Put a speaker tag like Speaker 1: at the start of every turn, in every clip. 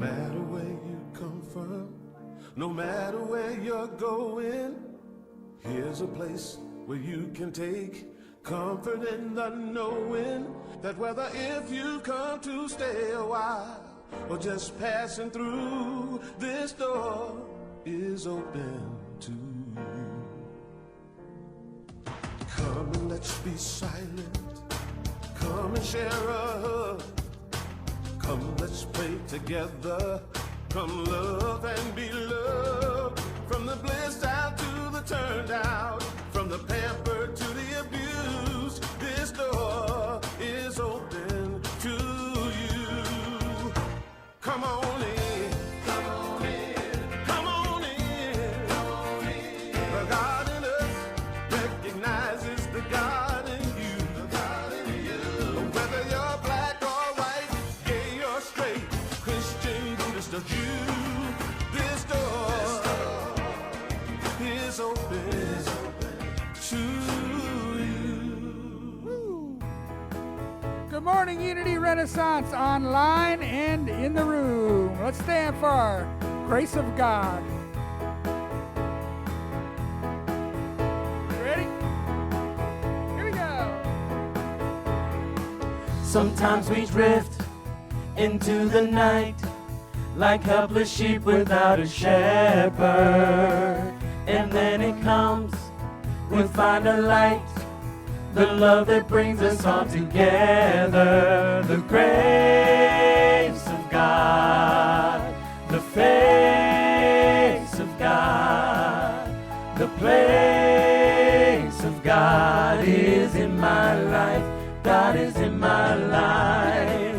Speaker 1: matter where you come from, no matter where you're going, here's a place where you can take comfort in the knowing that whether if you come to stay a while or just passing through, this door is open to you. Come and let's be silent. Come and share a hug. Come, let's pray together. Come love and be loved. From the blissed out to the turned out, from the pampered to the abused, this door is open to you. Come on in. Come on in. Come on in. Come on in. The God in us recognizes the God in you. The God in you. Whether you're black or white, gay or straight, Christian, Buddhist or Jew, this door is open to you.
Speaker 2: Good morning, Unity Renaissance, online and in the room. Let's stand for our grace of God. You ready? Here we go.
Speaker 3: Sometimes we drift into the night like helpless sheep without a shepherd. And then it comes, we find a light, the love that brings us all together. The grace of God, the face of God, the place of God is in my life. God is in my life.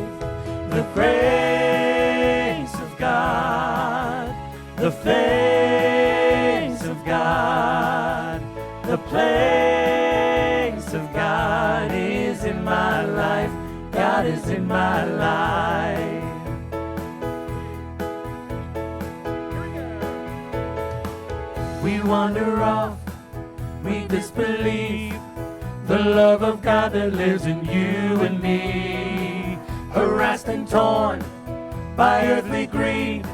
Speaker 3: The grace of God, the face of God, the place of God is in my life. God is in my life. We wander off, we disbelieve the love of God that lives in you and me. Harassed and torn by earthly greed,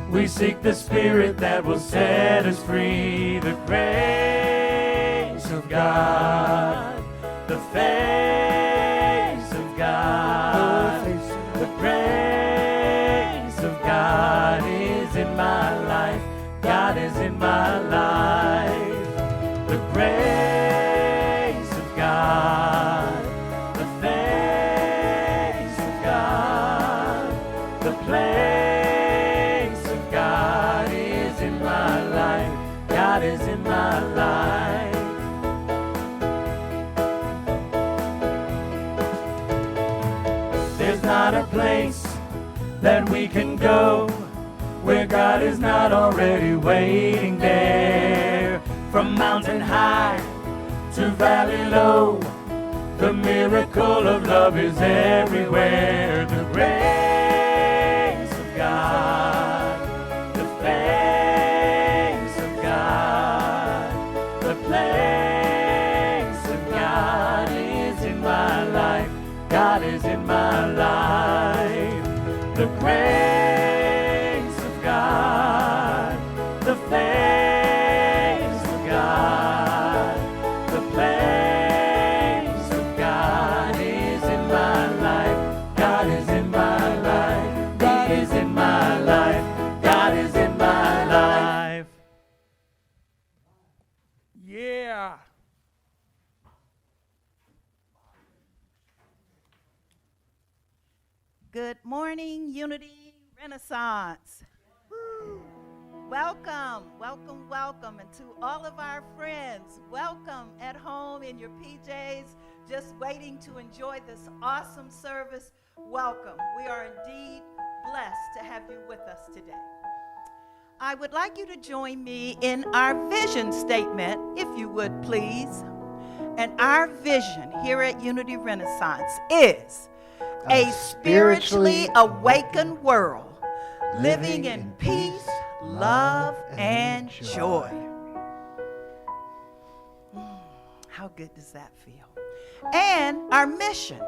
Speaker 3: we seek the spirit that will set us free. The grace of God, the face of God, the grace of God is in my life. God is in my life. The grace of God, the face of God, the place of God is in my life. God is in my life. There's not a place that we can go where God is not already waiting there. From mountain high to valley low, the miracle of love is everywhere. The grace of God, the face of God, the place of God is in my life. God is in my life. The grace of God, the face of God, the place of God is in my life. God is in my life. God is in my life. God is in my life.
Speaker 2: Yeah.
Speaker 4: Good morning, Unity Renaissance. Woo. Welcome, welcome, welcome. And to all of our friends, welcome at home in your PJs, just waiting to enjoy this awesome service. Welcome. We are indeed blessed to have you with us today. I would like you to join me in our vision statement, if you would please. And our vision here at Unity Renaissance is a spiritually awakened world, living in peace, love, and joy. How good does that feel? And our mission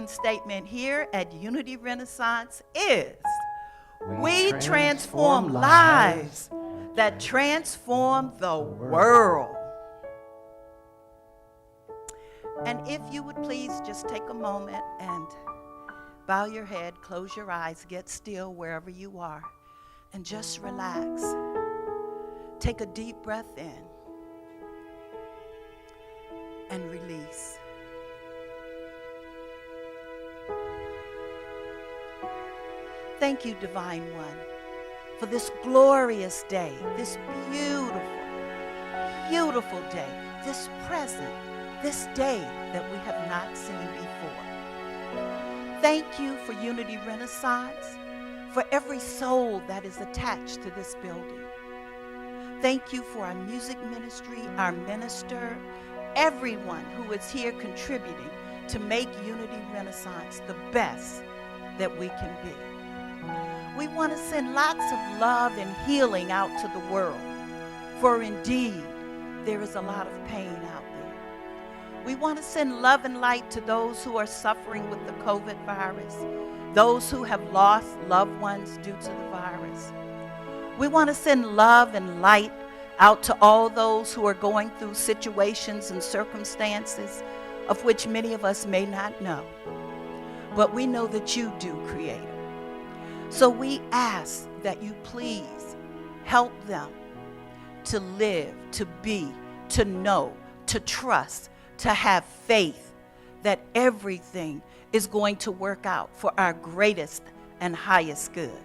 Speaker 4: statement here at Unity Renaissance is We transform lives that transform the world. And if you would please just take a moment and bow your head, close your eyes, get still wherever you are, and just relax. Take a deep breath in and release. Thank you, Divine One, for this glorious day, this beautiful, beautiful day, this present, this day that we have not seen before. Thank you for Unity Renaissance, for every soul that is attached to this building. Thank you for our music ministry, our minister, everyone who is here contributing to make Unity Renaissance the best that we can be. We want to send lots of love and healing out to the world, for indeed, there is a lot of pain out there. We want to send love and light to those who are suffering with the COVID virus, those who have lost loved ones due to the virus. We want to send love and light out to all those who are going through situations and circumstances of which many of us may not know. But we know that you do, Creator. So we ask that you please help them to live, to be, to know, to trust, to have faith that everything is going to work out for our greatest and highest good.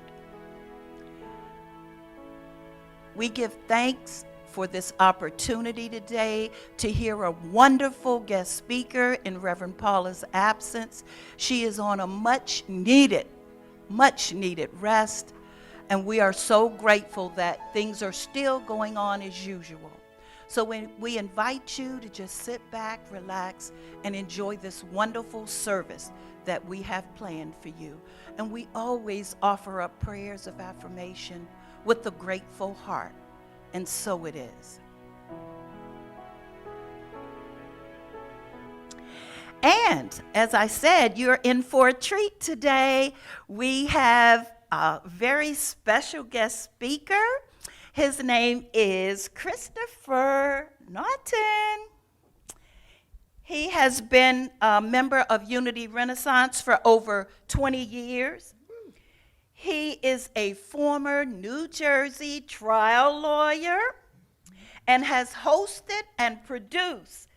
Speaker 4: We give thanks for this opportunity today to hear a wonderful guest speaker in Reverend Paula's absence. She is on a much needed rest, and we are so grateful that things are still going on as usual. So we invite you to just sit back, relax, and enjoy this wonderful service that we have planned for you. And we always offer up prayers of affirmation with a grateful heart, and so it is. And as I said, you're in for a treat today. We have a very special guest speaker. His name is Christopher Naughton. He has been a member of Unity Renaissance for over 20 years. He is a former New Jersey trial lawyer and has hosted and produced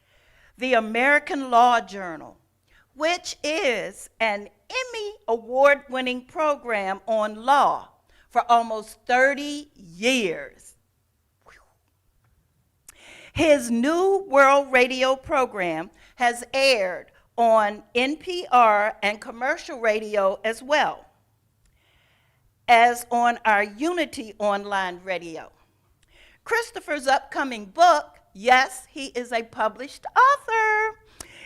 Speaker 4: the American Law Journal, which is an Emmy award-winning program on law for almost 30 years. His new world radio program has aired on NPR and commercial radio as well as on our Unity online radio. Christopher's upcoming book, yes, he is a published author,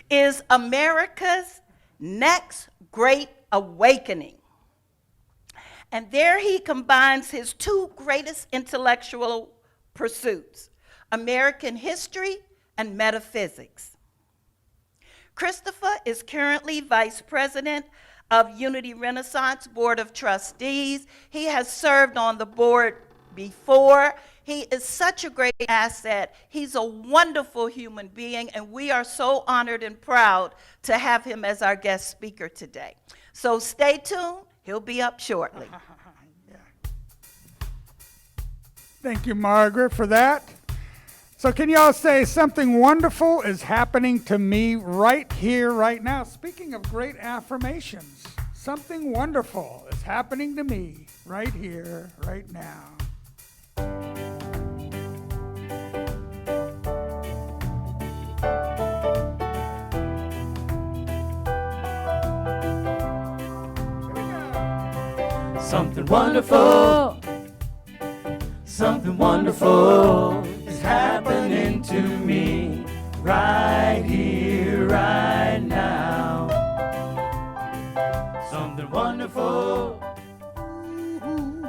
Speaker 4: is America's Next Great Awakening. And there he combines his two greatest intellectual pursuits, American history and metaphysics. Christopher is currently vice president of Unity Renaissance Board of Trustees. He has served on the board before. He is such a great asset. He's a wonderful human being, and we are so honored and proud to have him as our guest speaker today. So stay tuned. He'll be up shortly.
Speaker 2: Yeah. Thank you, Margaret, for that. So can y'all say something wonderful is happening to me right here, right now? Speaking of great affirmations, something wonderful is happening to me right here, right now.
Speaker 3: Something wonderful is happening to me right here, right now.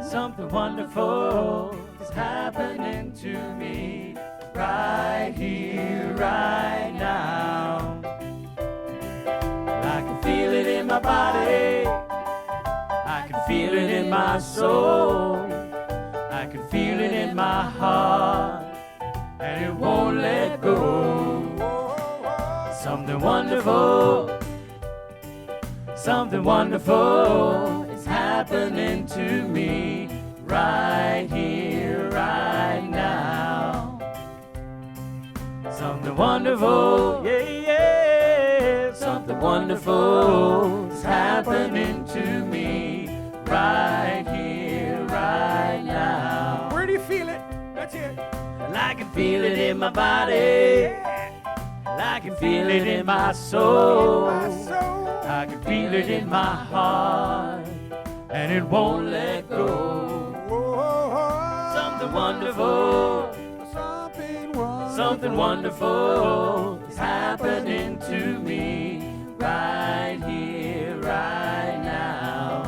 Speaker 3: Something wonderful is happening to me right here, right now. I can feel it in my body. I can feel it in my soul. I can feel it in my heart, and it won't let go. Something wonderful, something wonderful is happening to me right here, right now. Something wonderful, yeah, yeah. Something wonderful is happening to me right here, right now.
Speaker 2: Where do you feel it? That's it.
Speaker 3: And I can feel it in my body. And I can feel it in my soul.
Speaker 2: My soul.
Speaker 3: I can feel it in my heart, and it won't let go. Something wonderful, something wonderful is happening to me right here, right now.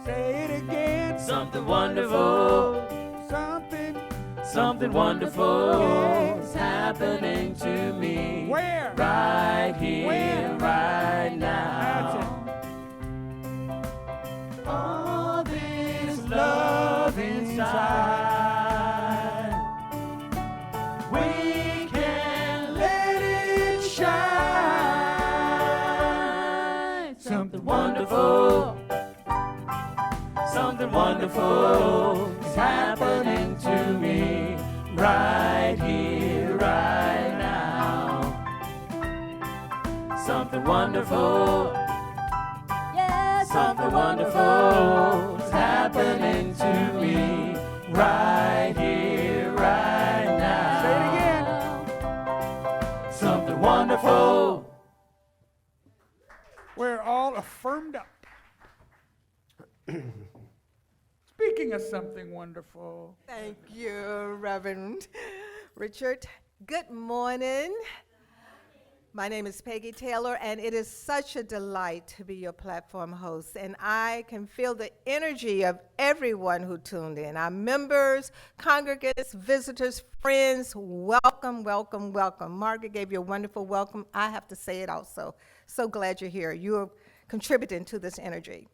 Speaker 2: Say it again.
Speaker 3: Something wonderful, something wonderful is happening to me.
Speaker 2: Where?
Speaker 3: Right here,
Speaker 2: Where?
Speaker 3: right now.
Speaker 2: That's
Speaker 3: All this love inside, we can let it shine. Something wonderful, something wonderful is happening to me right here, right now. Something wonderful, yeah, something wonderful is happening to me right here, right now.
Speaker 2: Say it again.
Speaker 3: Something wonderful.
Speaker 2: We're all affirmed up. Speaking of something wonderful.
Speaker 5: Thank you, Reverend Richard. Good morning. My name is Peggy Taylor, and it is such a delight to be your platform host. And I can feel the energy of everyone who tuned in. Our members, congregants, visitors, friends, welcome, welcome, welcome. Margaret gave you a wonderful welcome. I have to say it also. So glad you're here. You're contributing to this energy.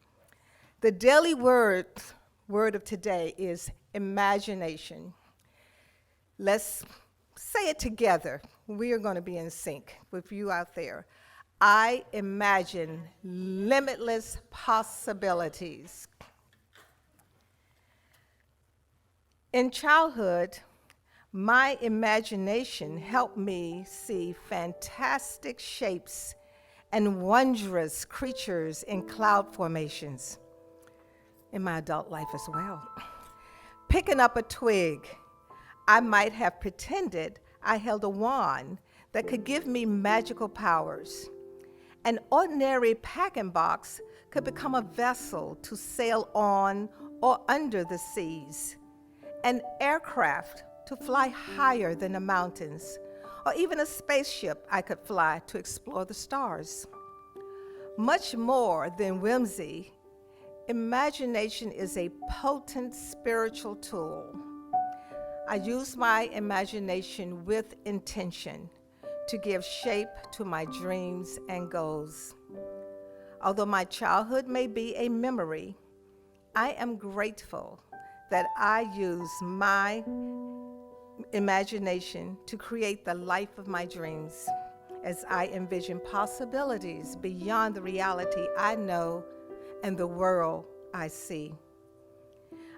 Speaker 5: The daily word of today is imagination. Let's say it together. We are going to be in sync with you out there. I imagine limitless possibilities. In childhood, my imagination helped me see fantastic shapes and wondrous creatures in cloud formations. In my adult life as well. Picking up a twig, I might have pretended I held a wand that could give me magical powers. An ordinary packing box could become a vessel to sail on or under the seas, an aircraft to fly higher than the mountains, or even a spaceship I could fly to explore the stars. Much more than whimsy, imagination is a potent spiritual tool. I use my imagination with intention to give shape to my dreams and goals. Although my childhood may be a memory, I am grateful that I use my imagination to create the life of my dreams as I envision possibilities beyond the reality I know and the world I see.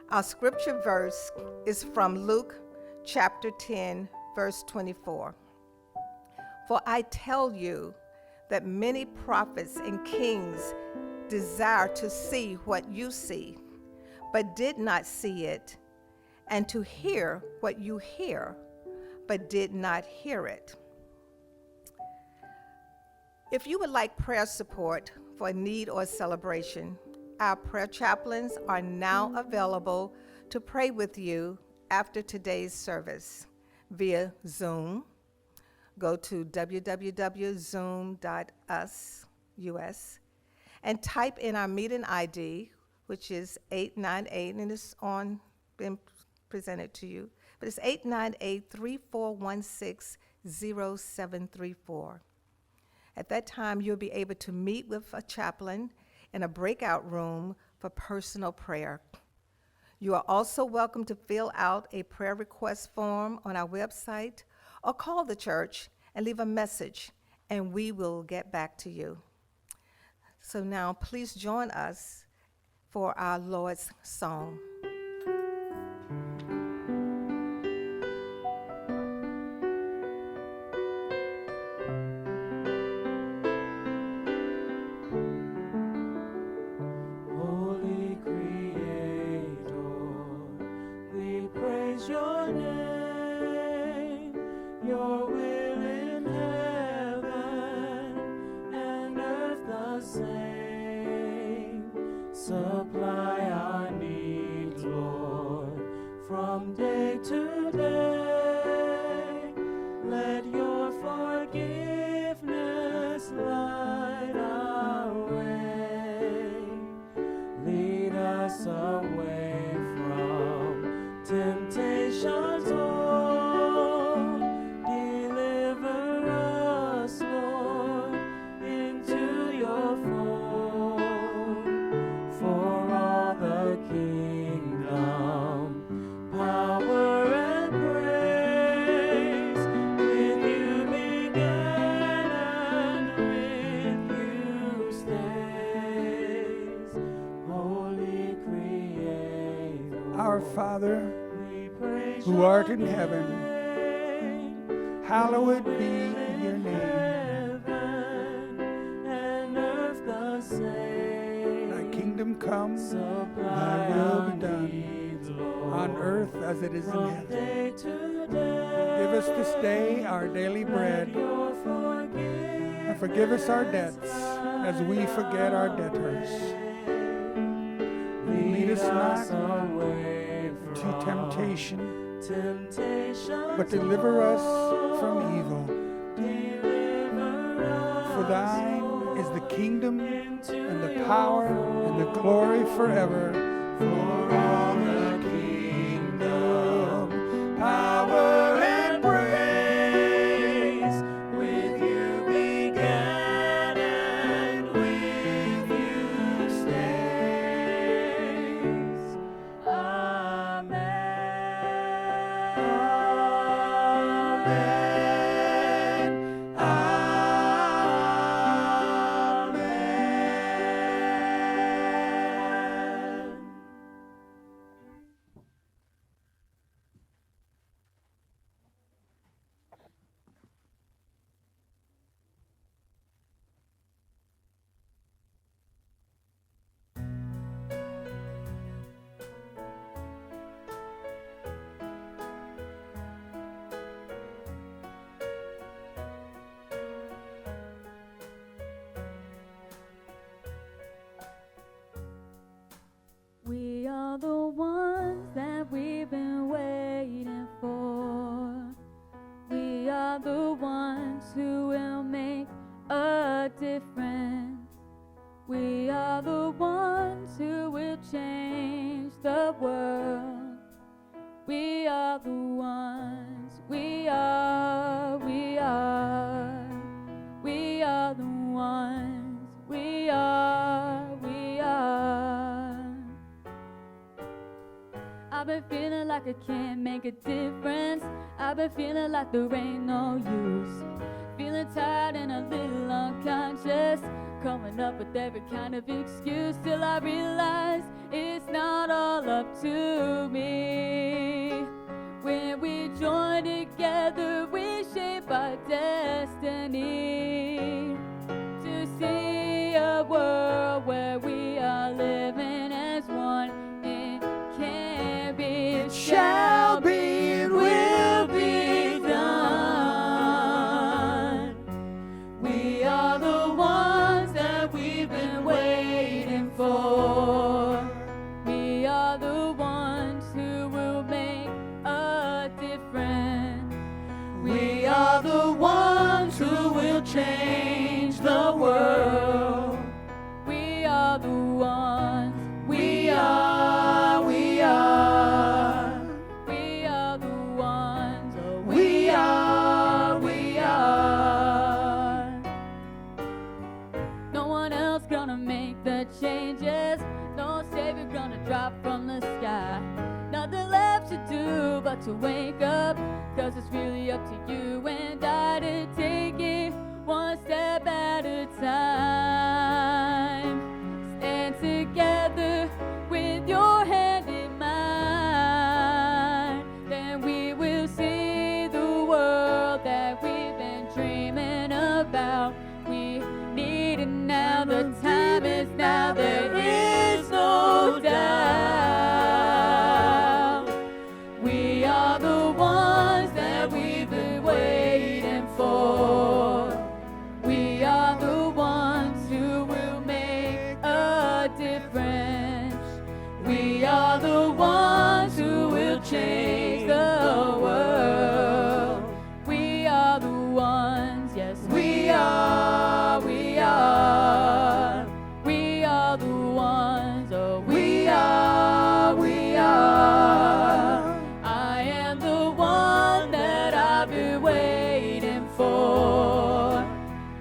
Speaker 5: Our scripture verse is from Luke chapter 10, verse 24. For I tell you that many prophets and kings desire to see what you see, but did not see it, and to hear what you hear, but did not hear it. If you would like prayer support for a need or celebration, our prayer chaplains are now available to pray with you after today's service via Zoom. Go to www.zoom.us and type in our meeting ID, which is 898, and it's been presented to you, but it's 898-3416-0734. At that time, you'll be able to meet with a chaplain in a breakout room for personal prayer. You are also welcome to fill out a prayer request form on our website or call the church and leave a message, and we will get back to you. So now please join us for our Lord's song.
Speaker 3: Holy Creator, we praise your name, your will in heaven and earth the same. Supply our needs, Lord, from day to day. Let your forgiveness light our way. Lead us away from temptation's all. Deliver us, Lord, into your fold. For all the kingdom, power and praise, with you began and with you stays. Holy Creator,
Speaker 2: Our Father,
Speaker 3: we praise
Speaker 2: who
Speaker 3: your
Speaker 2: art in heaven,
Speaker 3: name.
Speaker 2: hallowed be your name.
Speaker 3: Heaven and earth the same.
Speaker 2: Thy kingdom come,
Speaker 3: Supply
Speaker 2: thy will
Speaker 3: our
Speaker 2: be done,
Speaker 3: needs, Lord,
Speaker 2: on earth as it is in
Speaker 3: from
Speaker 2: heaven.
Speaker 3: day to day.
Speaker 2: Give us this day our daily bread,
Speaker 3: Let your
Speaker 2: and forgive us our debts as we forget our debtors. Lead us not
Speaker 3: away
Speaker 2: to
Speaker 3: from
Speaker 2: temptation,
Speaker 3: temptation,
Speaker 2: but deliver us from evil. For thine is the kingdom and the power and the glory forever. For all the kingdom, power and praise, with you began and with you stays.
Speaker 3: Amen.
Speaker 2: Amen. Amen.
Speaker 6: We are the ones that we've been waiting for. We are the ones who will make a difference. We are the ones who will change the world. We are the ones. We are the ones. We are. I've been feeling like I can't make a difference. I've been feeling like there ain't no use. Feeling tired and a little unconscious. Coming up with every kind of excuse till I realize it's not all up to me. When we join together, we shape our destiny. To see a world where we are living as one. It can be, it shall be, it will be done. We are the ones that we've been waiting for. We are the ones who will make a difference. We are the ones who will change the world. We are the ones. We are the ones. We are. No one else gonna make the changes. No gonna drop from the sky. Nothing left to do but to wake up, 'cause it's really up to you and I to take it one step at a time. Stand together with your hand in mine, then we will see the world that we've been dreaming about. We need it now, the time is now, there is no doubt. We are the ones that we've been waiting for. We are the ones who will make a difference. We are the ones who will change the world. We are the ones, yes, we are, we are. We are the ones, oh, we are, we are. I am the one that I've been waiting for.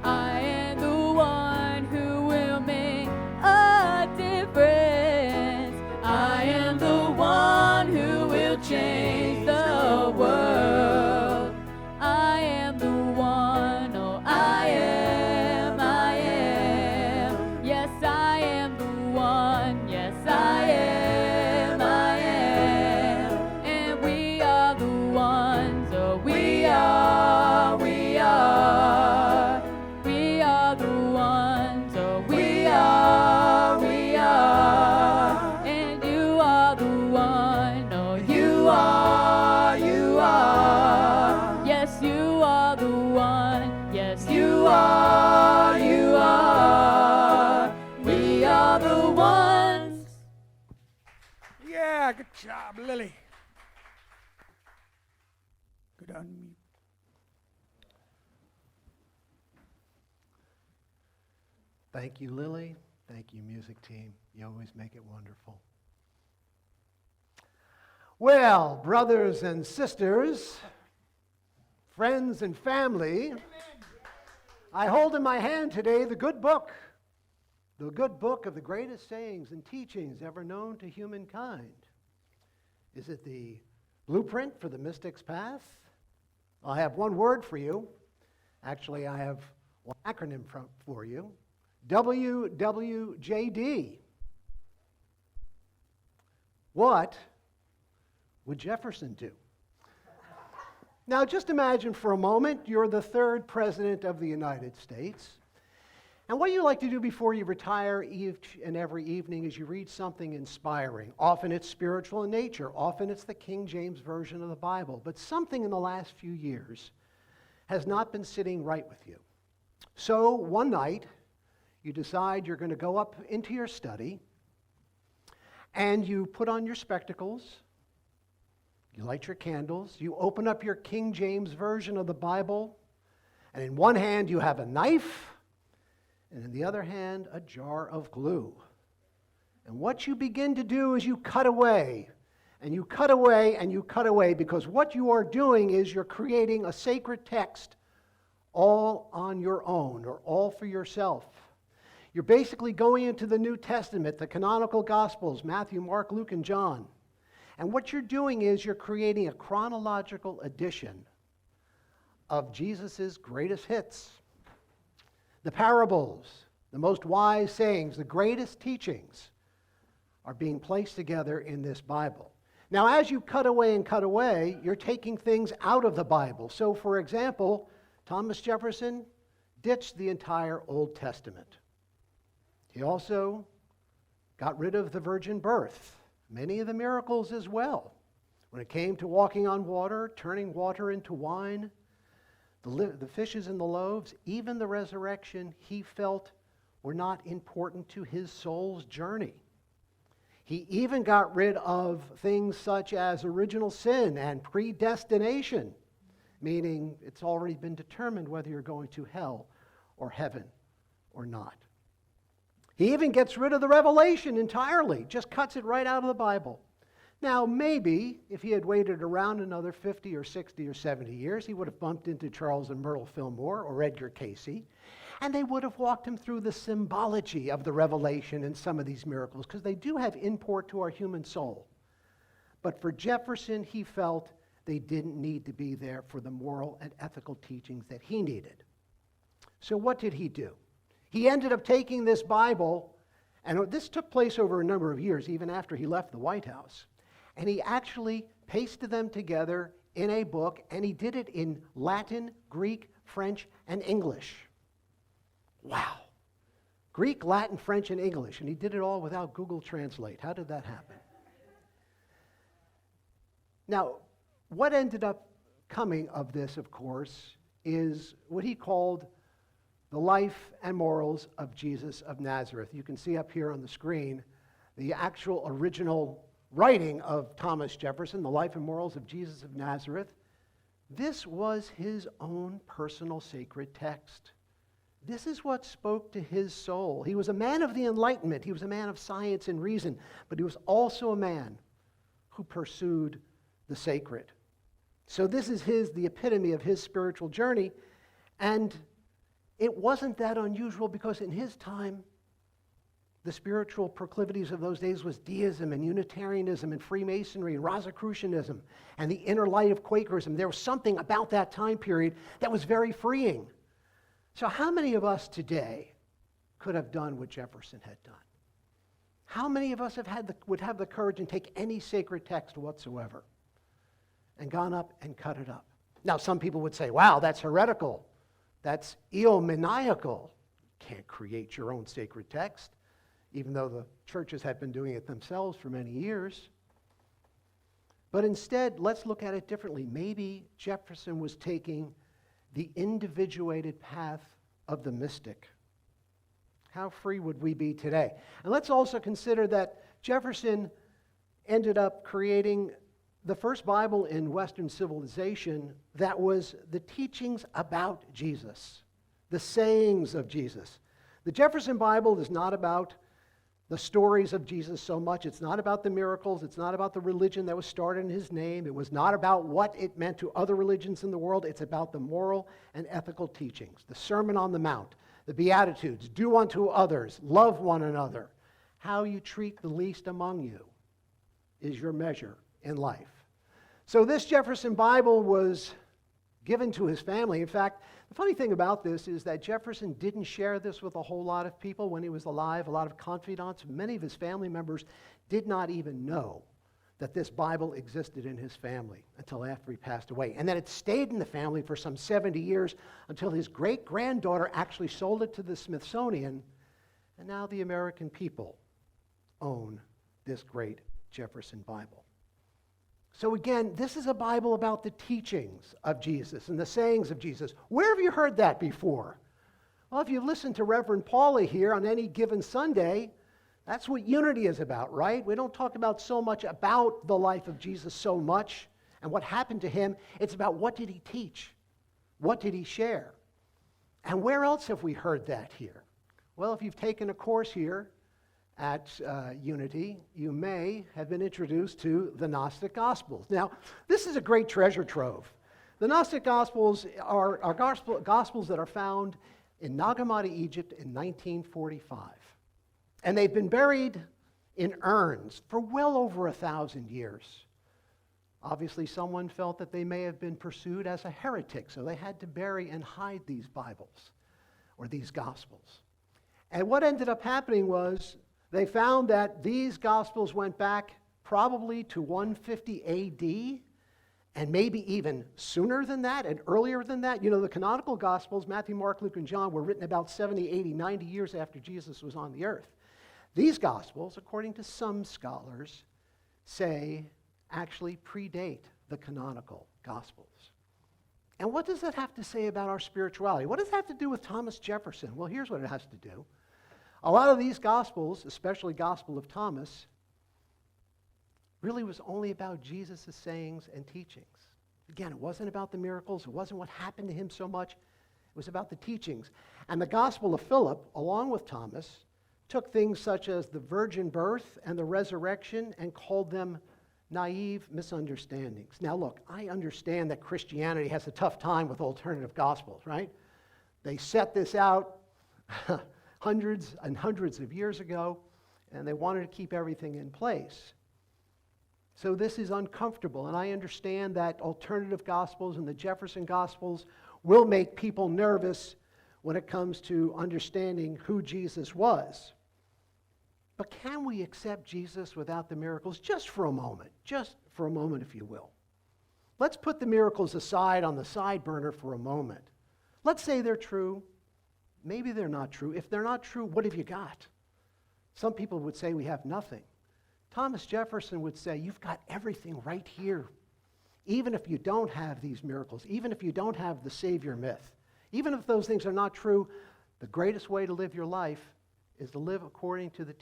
Speaker 6: I am the one who will make a difference. I am the one who will change the world. I am the one, oh, I am, I am. Yes, I am the one, yes, I am, I am. And we are the ones, oh, we are, we are. We are the ones, oh, we are, we are. And you are the one, oh, you are, you are. Yes, you are the one, yes, you are, you are. We are the ones.
Speaker 2: Yeah, good job, Lily. Good unmute.
Speaker 7: Thank you, Lily. Thank you, music team. You always make it wonderful. Well, brothers and sisters, friends and family, I hold in my hand today the good book of the greatest sayings and teachings ever known to humankind. Is it the blueprint for the mystic's path? I have one word for you. Actually, I have one acronym for you. WWJD. What would Jefferson do? Now, just imagine for a moment you're the third president of the United States, and what you like to do before you retire each and every evening is you read something inspiring. Often it's spiritual in nature. Often it's the King James Version of the Bible. But something in the last few years has not been sitting right with you. So one night, you decide you're going to go up into your study, and you put on your spectacles, you light your candles, you open up your King James Version of the Bible, and in one hand you have a knife, and in the other hand a jar of glue. And what you begin to do is you cut away, and you cut away, and you cut away, because what you are doing is you're creating a sacred text all on your own, or all for yourself. You're basically going into the New Testament, the canonical Gospels, Matthew, Mark, Luke, and John. And what you're doing is you're creating a chronological edition of Jesus' greatest hits. The parables, the most wise sayings, the greatest teachings are being placed together in this Bible. Now, as you cut away, you're taking things out of the Bible. So, for example, Thomas Jefferson ditched the entire Old Testament. He also got rid of the virgin birth, many of the miracles as well. When it came to walking on water, turning water into wine, the fishes and the loaves, even the resurrection, he felt were not important to his soul's journey. He even got rid of things such as original sin and predestination, meaning it's already been determined whether you're going to hell or heaven or not. He even gets rid of the revelation entirely, just cuts it right out of the Bible. Now, maybe if he had waited around another 50 or 60 or 70 years, he would have bumped into Charles and Myrtle Fillmore or Edgar Cayce, and they would have walked him through the symbology of the revelation and some of these miracles, because they do have import to our human soul. But for Jefferson, he felt they didn't need to be there for the moral and ethical teachings that he needed. So what did he do? He ended up taking this Bible, and this took place over a number of years, even after he left the White House. And he actually pasted them together in a book, and he did it in Latin, Greek, French, and English. Wow. Greek, Latin, French, and English. And he did it all without Google Translate. How did that happen? Now, what ended up coming of this, of course, is what he called the life and morals of Jesus of Nazareth. You can see up here on the screen the actual original writing of Thomas Jefferson, The Life and Morals of Jesus of Nazareth. This was his own personal sacred text. This is what spoke to his soul. He was a man of the Enlightenment. He was a man of science and reason, but he was also a man who pursued the sacred. So this is the epitome of his spiritual journey, and it wasn't that unusual because in his time, the spiritual proclivities of those days was deism and Unitarianism and Freemasonry and Rosicrucianism and the inner light of Quakerism. There was something about that time period that was very freeing. So how many of us today could have done what Jefferson had done? How many of us would have the courage and take any sacred text whatsoever and gone up and cut it up? Now, some people would say, wow, that's heretical. That's eomaniacal. You can't create your own sacred text, even though the churches had been doing it themselves for many years. But instead, let's look at it differently. Maybe Jefferson was taking the individuated path of the mystic. How free would we be today? And let's also consider that Jefferson ended up creating the first Bible in Western civilization that was the teachings about Jesus, the sayings of Jesus. The Jefferson Bible is not about the stories of Jesus so much. It's not about the miracles. It's not about the religion that was started in his name. It was not about what it meant to other religions in the world. It's about the moral and ethical teachings, the Sermon on the Mount, the Beatitudes, do unto others, love one another. How you treat the least among you is your measure in life. So this Jefferson Bible was given to his family. In fact, the funny thing about this is that Jefferson didn't share this with a whole lot of people when he was alive. A lot of confidants, many of his family members did not even know that this Bible existed in his family until after he passed away. And then it stayed in the family for some 70 years until his great-granddaughter actually sold it to the Smithsonian, and now the American people own this great Jefferson Bible. So again, this is a Bible about the teachings of Jesus and the sayings of Jesus. Where have you heard that before? Well, if you've listened to Reverend Paula here on any given Sunday, that's what unity is about, right? We don't talk about so much about the life of Jesus so much and what happened to him. It's about what did he teach? What did he share? And where else have we heard that here? Well, if you've taken a course here at Unity, you may have been introduced to the Gnostic Gospels. Now, this is a great treasure trove. The Gnostic Gospels are Gospels that are found in Nag Hammadi, Egypt in 1945. And they've been buried in urns for well over 1,000 years. Obviously, someone felt that they may have been pursued as a heretic, so they had to bury and hide these Bibles or these Gospels. And what ended up happening was they found that these Gospels went back probably to 150 AD, and maybe even sooner than that and earlier than that. You know, the canonical Gospels, Matthew, Mark, Luke, and John, were written about 70, 80, 90 years after Jesus was on the earth. These Gospels, according to some scholars, say actually predate the canonical Gospels. And what does that have to say about our spirituality? What does that have to do with Thomas Jefferson? Well, here's what it has to do. A lot of these Gospels, especially Gospel of Thomas, really was only about Jesus' sayings and teachings. Again, it wasn't about the miracles. It wasn't what happened to him so much. It was about the teachings. And the Gospel of Philip, along with Thomas, took things such as the virgin birth and the resurrection and called them naive misunderstandings. Now look, I understand that Christianity has a tough time with alternative gospels, right? They set this out hundreds and hundreds of years ago, and they wanted to keep everything in place. So this is uncomfortable, and I understand that alternative gospels and the Jefferson Gospels will make people nervous when it comes to understanding who Jesus was. But can we accept Jesus without the miracles? Just for a moment, if you will. Let's put the miracles aside on the side burner for a moment. Let's say they're true. Maybe they're not true. If they're not true, what have you got? Some people would say we have nothing. Thomas Jefferson would say, you've got everything right here. Even if you don't have these miracles, even if you don't have the Savior myth, even if those things are not true, the greatest way to live your life is to live according to the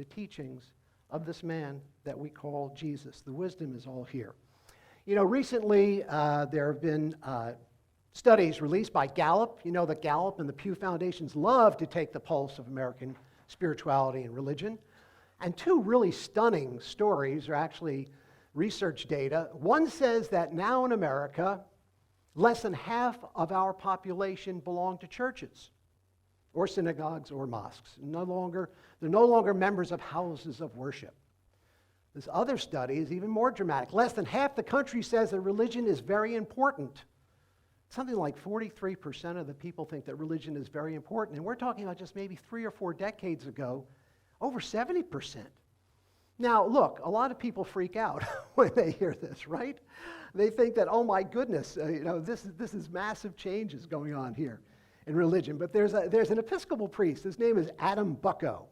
Speaker 7: teachings of this man that we call Jesus. The wisdom is all here. You know, recently there have been studies released by Gallup. You know that Gallup and the Pew Foundations love to take the pulse of American spirituality and religion. And two really stunning stories are actually research data. One says that now in America, less than half of our population belong to churches or synagogues or mosques. They're no longer members of houses of worship. This other study is even more dramatic. Less than half the country says that religion is very important. Something like 43% of the people think that religion is very important. And we're talking about just maybe 3 or 4 decades ago, over 70%. Now, look, a lot of people freak out when they hear this, right? They think that, oh my goodness, this is massive changes going on here in religion. But there's an Episcopal priest. His name is Adam Bucko.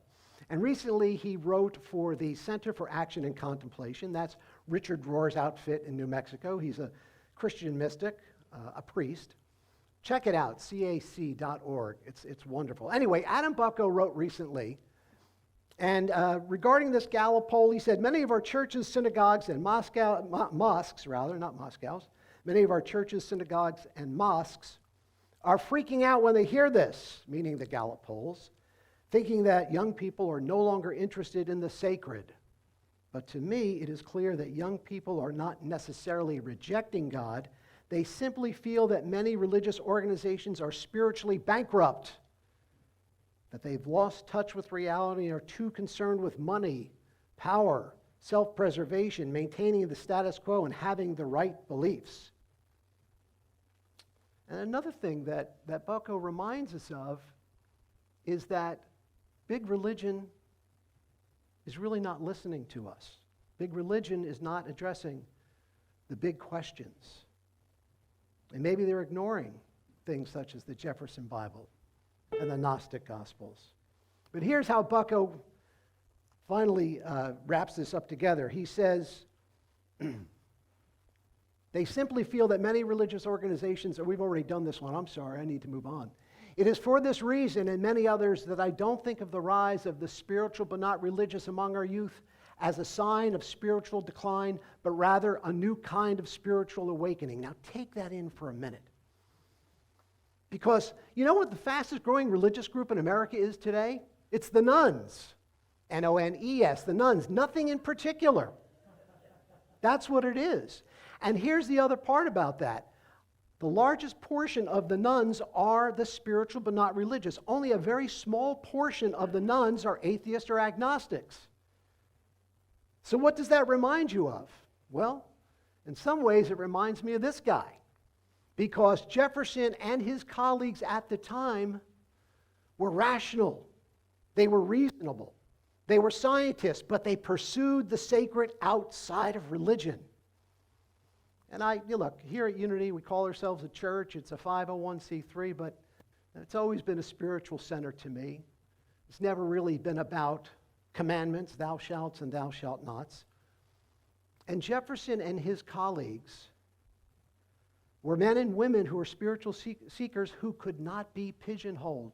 Speaker 7: And recently he wrote for the Center for Action and Contemplation. That's Richard Rohr's outfit in New Mexico. He's a Christian mystic, a priest. Check it out, cac.org. It's wonderful. Anyway, Adam Bucko wrote recently, and regarding this Gallup poll, he said, many of our churches, synagogues, and mosques, many of our churches, synagogues, and mosques are freaking out when they hear this, meaning the Gallup polls, thinking that young people are no longer interested in the sacred. But to me, it is clear that young people are not necessarily rejecting God. They simply feel that many religious organizations are spiritually bankrupt, that they've lost touch with reality and are too concerned with money, power, self-preservation, maintaining the status quo, and having the right beliefs. And another thing that Bucko reminds us of is that big religion is really not listening to us. Big religion is not addressing the big questions. And maybe they're ignoring things such as the Jefferson Bible and the Gnostic Gospels. But here's how Bucko finally wraps this up together. He says, they simply feel that many religious organizations, or we've already done this one, I'm sorry, I need to move on. It is for this reason and many others that I don't think of the rise of the spiritual but not religious among our youth as a sign of spiritual decline, but rather a new kind of spiritual awakening. Now take that in for a minute. Because you know what the fastest growing religious group in America is today? It's the nuns. N-O-N-E-S, the nuns. Nothing in particular. That's what it is. And here's the other part about that. The largest portion of the nuns are the spiritual but not religious. Only a very small portion of the nuns are atheists or agnostics. So what does that remind you of? Well, in some ways it reminds me of this guy. Because Jefferson and his colleagues at the time were rational. They were reasonable. They were scientists, but they pursued the sacred outside of religion. And look, here at Unity, we call ourselves a church. It's a 501c3, but it's always been a spiritual center to me. It's never really been about commandments, thou shalt and thou shalt nots. And Jefferson and his colleagues were men and women who were spiritual seekers who could not be pigeonholed.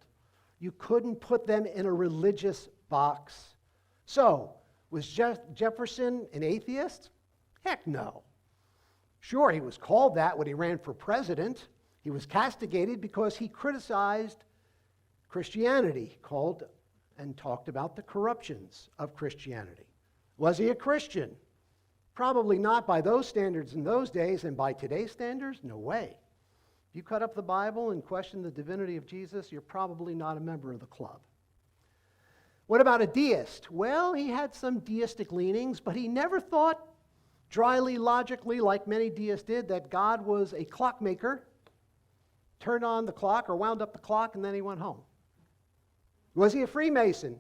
Speaker 7: You couldn't put them in a religious box. So, was Jefferson an atheist? Heck no. Sure, he was called that when he ran for president. He was castigated because he criticized Christianity, called and talked about the corruptions of Christianity. Was he a Christian? Probably not by those standards in those days, and by today's standards, no way. If you cut up the Bible and question the divinity of Jesus, you're probably not a member of the club. What about a deist? Well, he had some deistic leanings, but he never thought dryly, logically, like many deists did, that God was a clockmaker, turned on the clock or wound up the clock, and then he went home. Was he a Freemason?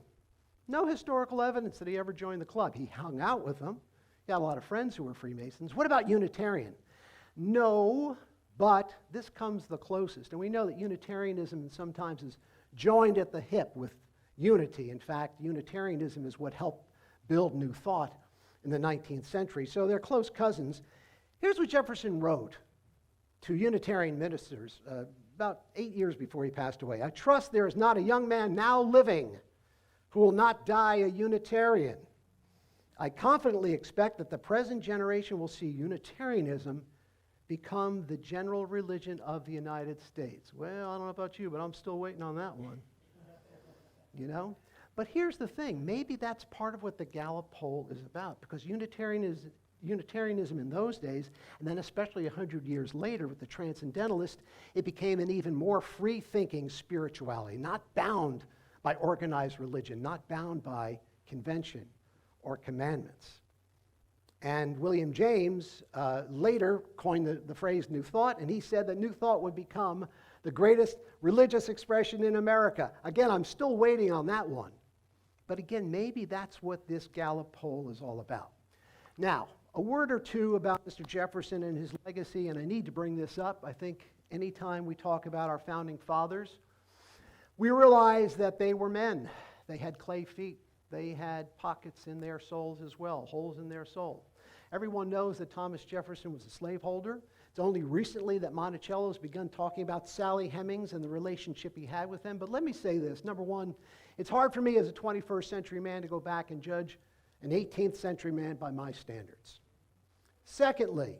Speaker 7: No historical evidence that he ever joined the club. He hung out with them. He had a lot of friends who were Freemasons. What about Unitarian? No, but this comes the closest. And we know that Unitarianism sometimes is joined at the hip with unity. In fact, Unitarianism is what helped build New Thought in the 19th century. So they're close cousins. Here's what Jefferson wrote to Unitarian ministers about 8 years before he passed away. I trust there is not a young man now living who will not die a Unitarian. I confidently expect that the present generation will see Unitarianism become the general religion of the United States. Well, I don't know about you, but I'm still waiting on that one. You know? But here's the thing. Maybe that's part of what the Gallup poll is about, because Unitarianism in those days, and then especially 100 years later with the Transcendentalists, it became an even more free-thinking spirituality, not bound by organized religion, not bound by convention or commandments. And William James later coined the phrase New Thought, and he said that New Thought would become the greatest religious expression in America. Again, I'm still waiting on that one. But again, maybe that's what this Gallup poll is all about. Now, a word or two about Mr. Jefferson and his legacy, and I need to bring this up. I think anytime we talk about our founding fathers, we realize that they were men. They had clay feet. They had pockets in their souls as well, holes in their soul. Everyone knows that Thomas Jefferson was a slaveholder. It's only recently that Monticello has begun talking about Sally Hemings and the relationship he had with them. But let me say this. Number one, it's hard for me as a 21st century man to go back and judge an 18th century man by my standards. Secondly,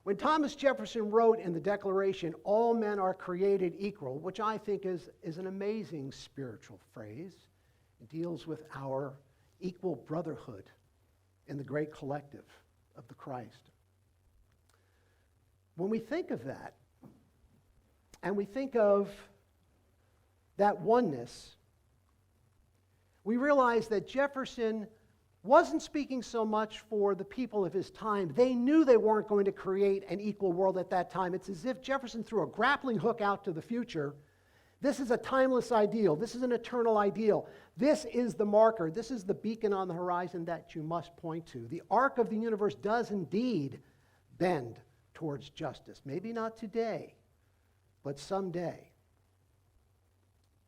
Speaker 7: when Thomas Jefferson wrote in the Declaration, all men are created equal, which I think is an amazing spiritual phrase. It deals with our equal brotherhood in the great collective of the Christ. When we think of that, and we think of that oneness, we realize that Jefferson wasn't speaking so much for the people of his time. They knew they weren't going to create an equal world at that time. It's as if Jefferson threw a grappling hook out to the future. This is a timeless ideal. This is an eternal ideal. This is the marker. This is the beacon on the horizon that you must point to. The arc of the universe does indeed bend towards justice. Maybe not today, but someday.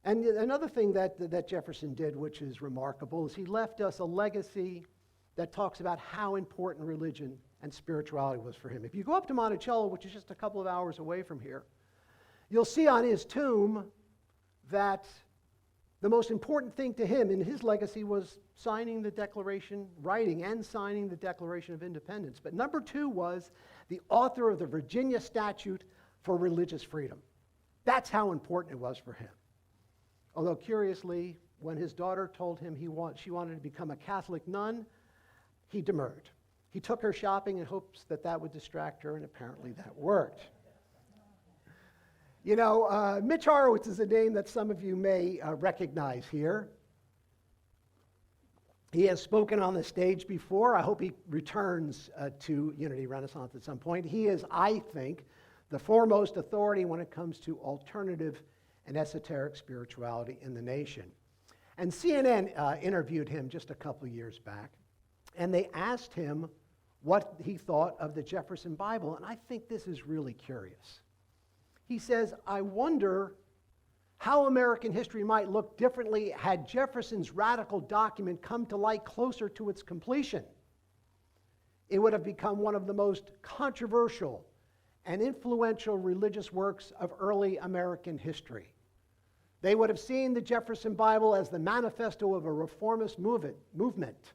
Speaker 7: And another thing that Jefferson did, which is remarkable, is he left us a legacy that talks about how important religion and spirituality was for him. If you go up to Monticello, which is just a couple of hours away from here, you'll see on his tomb that the most important thing to him in his legacy was signing the Declaration, writing and signing the Declaration of Independence. But number two was the author of the Virginia Statute for Religious Freedom. That's how important it was for him. Although curiously, when his daughter told him she wanted to become a Catholic nun, he demurred. He took her shopping in hopes that that would distract her, and apparently that worked. You know, Mitch Horowitz is a name that some of you may recognize here. He has spoken on the stage before. I hope he returns to Unity Renaissance at some point. He is, I think, the foremost authority when it comes to alternative and esoteric spirituality in the nation. And CNN interviewed him just a couple of years back, and they asked him what he thought of the Jefferson Bible, and I think this is really curious. He says, I wonder how American history might look differently had Jefferson's radical document come to light closer to its completion. It would have become one of the most controversial and influential religious works of early American history. They would have seen the Jefferson Bible as the manifesto of a reformist movement.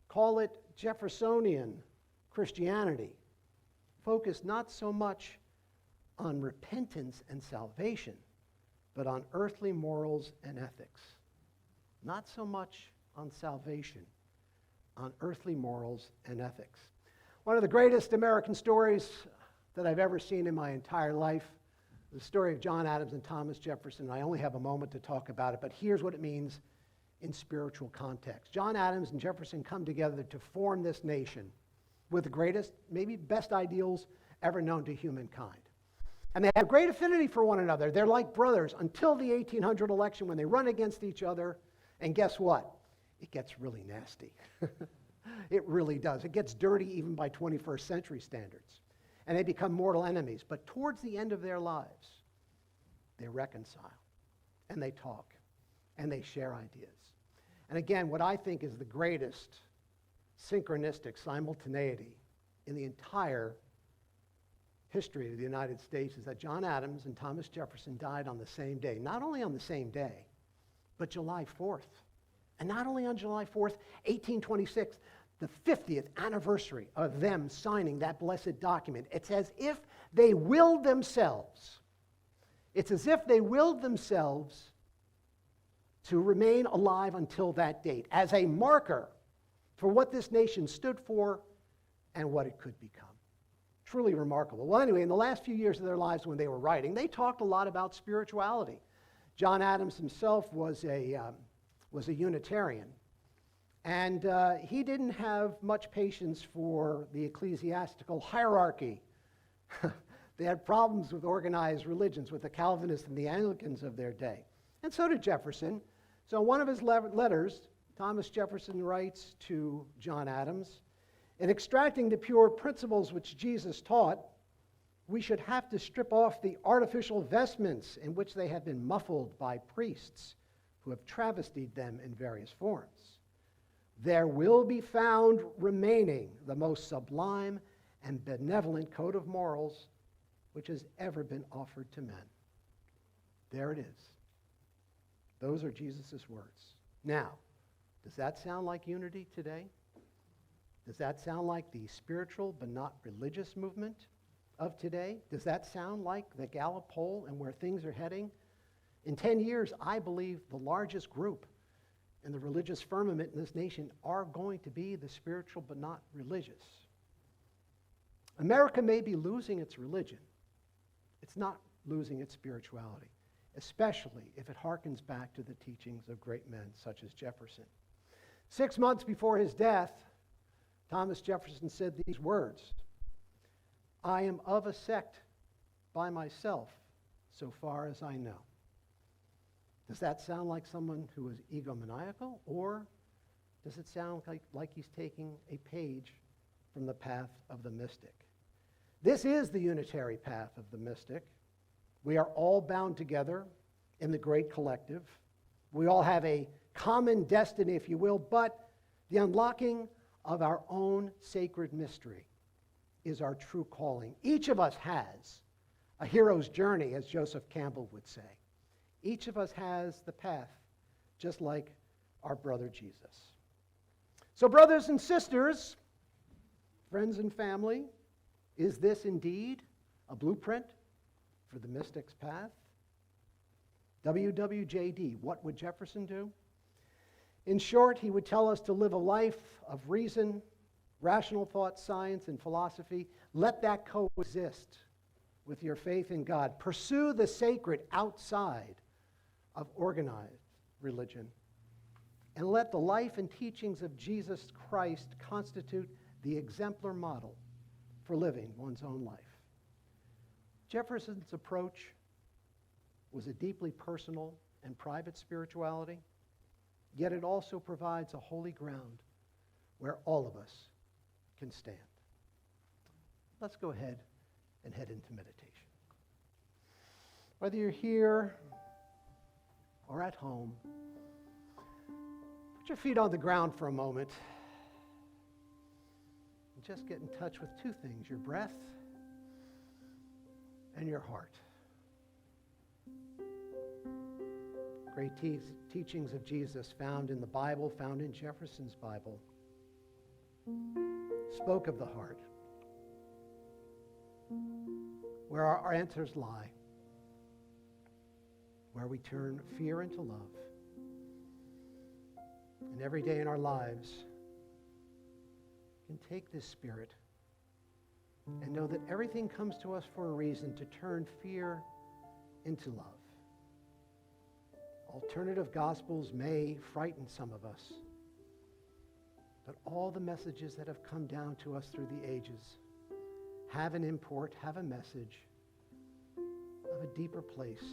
Speaker 7: Call it Jeffersonian Christianity, focused not so much on repentance and salvation, but on earthly morals and ethics. Not so much on salvation, on earthly morals and ethics. One of the greatest American stories that I've ever seen in my entire life, the story of John Adams and Thomas Jefferson. I only have a moment to talk about it, but here's what it means in spiritual context. John Adams and Jefferson come together to form this nation with the greatest, maybe best ideals ever known to humankind. And they have great affinity for one another. They're like brothers until the 1800 election when they run against each other. And guess what? It gets really nasty. It really does. It gets dirty even by 21st century standards. And they become mortal enemies. But towards the end of their lives, they reconcile. And they talk. And they share ideas. And again, what I think is the greatest synchronistic simultaneity in the entire history of the United States is that John Adams and Thomas Jefferson died on the same day. Not only on the same day, but July 4th. And not only on July 4th, 1826, the 50th anniversary of them signing that blessed document. It's as if they willed themselves. It's as if they willed themselves to remain alive until that date as a marker for what this nation stood for and what it could become. Truly remarkable. Well, anyway, in the last few years of their lives when they were writing, they talked a lot about spirituality. John Adams himself was a Unitarian, and he didn't have much patience for the ecclesiastical hierarchy. They had problems with organized religions, with the Calvinists and the Anglicans of their day. And so did Jefferson. So one of his letters, Thomas Jefferson writes to John Adams, in extracting the pure principles which Jesus taught, we should have to strip off the artificial vestments in which they have been muffled by priests who have travestied them in various forms. There will be found remaining the most sublime and benevolent code of morals which has ever been offered to men. There it is. Those are Jesus' words. Now, does that sound like unity today? Does that sound like the spiritual but not religious movement of today? Does that sound like the Gallup poll and where things are heading? In 10 years, I believe the largest group in the religious firmament in this nation are going to be the spiritual but not religious. America may be losing its religion. It's not losing its spirituality, especially if it harkens back to the teachings of great men such as Jefferson. 6 months before his death, Thomas Jefferson said these words, I am of a sect by myself, so far as I know. Does that sound like someone who is egomaniacal, or does it sound like he's taking a page from the path of the mystic? This is the unitary path of the mystic. We are all bound together in the great collective. We all have a common destiny, if you will, but the unlocking of our own sacred mystery is our true calling. Each of us has a hero's journey, as Joseph Campbell would say. Each of us has the path, just like our brother Jesus. So, brothers and sisters, friends and family, is this indeed a blueprint for the mystic's path? WWJD, what would Jefferson do? In short, he would tell us to live a life of reason, rational thought, science, and philosophy. Let that coexist with your faith in God. Pursue the sacred outside of organized religion. And let the life and teachings of Jesus Christ constitute the exemplar model for living one's own life. Jefferson's approach was a deeply personal and private spirituality, yet it also provides a holy ground where all of us can stand. Let's go ahead and head into meditation. Whether you're here or at home, put your feet on the ground for a moment and just get in touch with two things, your breath and your heart. Great teachings of Jesus found in the Bible, found in Jefferson's Bible, spoke of the heart, where our answers lie, where we turn fear into love. And every day in our lives can take this spirit and know that everything comes to us for a reason to turn fear into love. Alternative gospels may frighten some of us, but all the messages that have come down to us through the ages have an import, have a message of a deeper place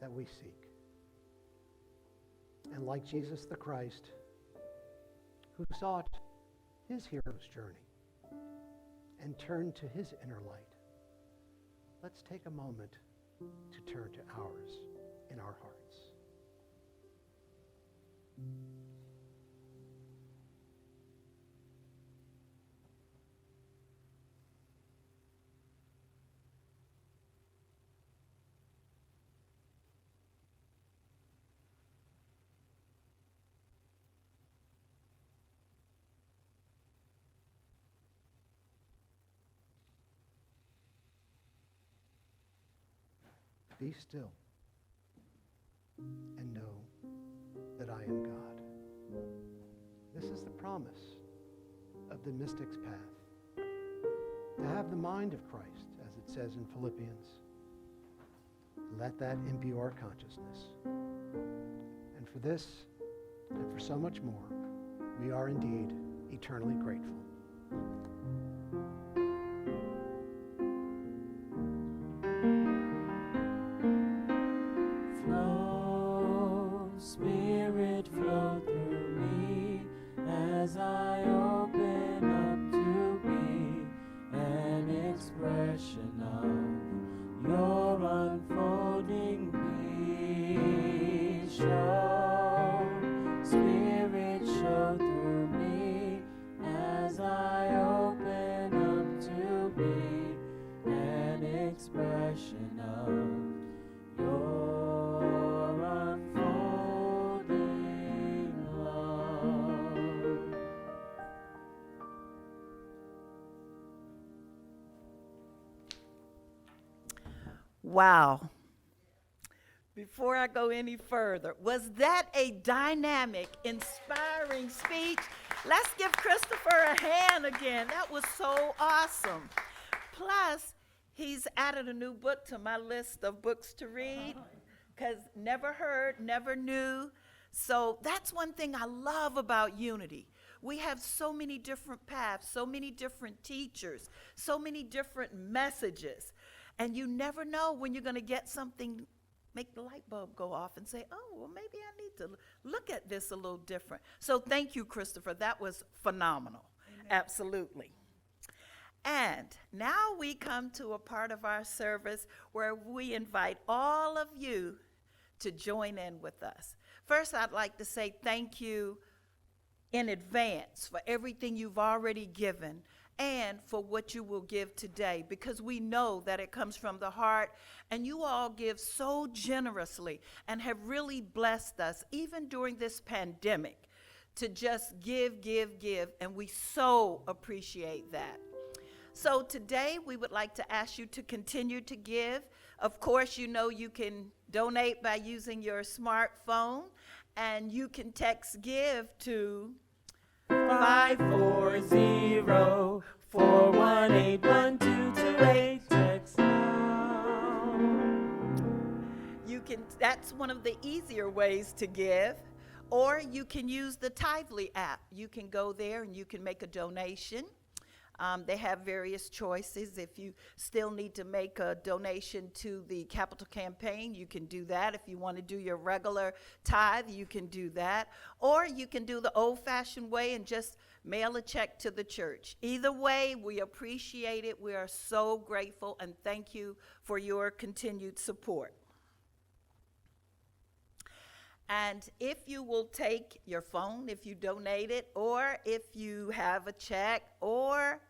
Speaker 7: that we seek. And like Jesus the Christ, who sought his hero's journey and turned to his inner light, let's take a moment to turn to ours in our hearts. Be still and know that I am God. This is the promise of the mystic's path. To have the mind of Christ, as it says in Philippians. Let that imbue our consciousness. And for this, and for so much more, we are indeed eternally grateful.
Speaker 3: Spirit, flow through me as I open up to be an expression of your unfolding peace. Show, Spirit, show through me as I open up to be an expression of your
Speaker 4: Wow. Before I go any further, was that a dynamic, inspiring speech? Let's give Christopher a hand again. That was so awesome. Plus, he's added a new book to my list of books to read, because never heard, never knew. So that's one thing I love about Unity. We have so many different paths, so many different teachers, so many different messages. And you never know when you're going to get something, make the light bulb go off and say, oh, well, maybe I need to look at this a little different. So thank you, Christopher. That was phenomenal. Amen. Absolutely. And now we come to a part of our service where we invite all of you to join in with us. First, I'd like to say thank you in advance for everything you've already given and for what you will give today, because we know that it comes from the heart, and you all give so generously and have really blessed us, even during this pandemic, to just give, and we so appreciate that. So today, we would like to ask you to continue to give. Of course, you know you can donate by using your smartphone, and you can text GIVE to 540-418-1228. Text now. That's one of the easier ways to give. Or you can use the Tithely app. You can go there and you can make a donation. They have various choices. If you still need to make a donation to the capital campaign, you can do that. If you want to do your regular tithe, you can do that. Or you can do the old-fashioned way and just mail a check to the church. Either way, we appreciate it. We are so grateful, and thank you for your continued support. And if you will take your phone, if you donate it, or if you have a check, or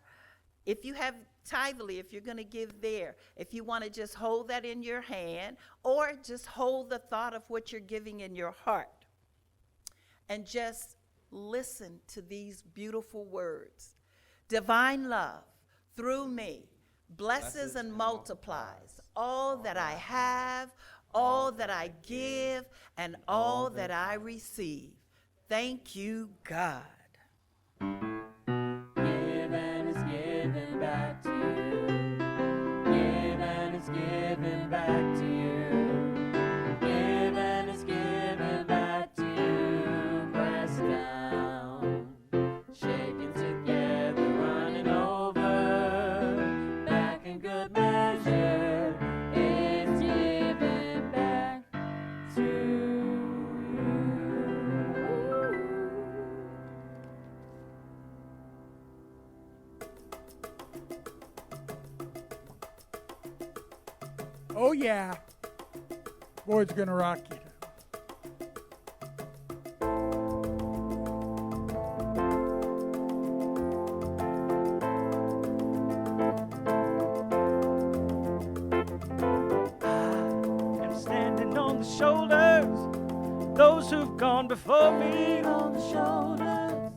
Speaker 4: if you have Tithely, if you're going to give there, if you want to just hold that in your hand, or just hold the thought of what you're giving in your heart, and just listen to these beautiful words. Divine love, through me, blesses and multiplies all that I have, all that I give, and all that I receive. Thank you, God.
Speaker 3: Give and is given. giving back to you. Giving is giving back to you. Press down, shaking together, running over. Back in good measure, it's giving back to you.
Speaker 2: Oh, yeah. Boy, it's going to rock you.
Speaker 3: I'm standing on the shoulders, those who've gone before me. On the shoulders,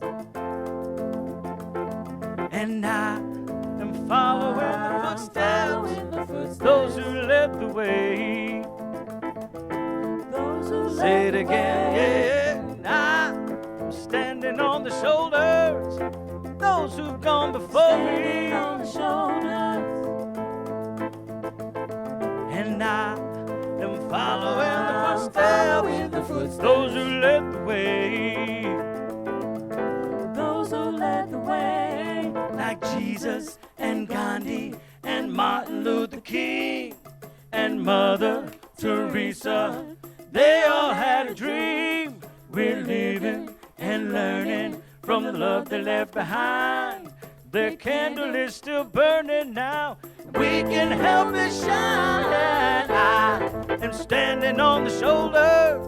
Speaker 3: and I am following the footsteps, those who led the way. Say it again, yeah. And I'm standing on the shoulders, those who've gone before me. On the shoulders, and I am following the footsteps, those who led the way. Those who led the way, like Jesus and Gandhi and Martin Luther King and Mother Teresa. They all had a dream. We're living and learning from the love they left behind. Their candle is still burning now. We can help it shine. I am standing on the shoulders,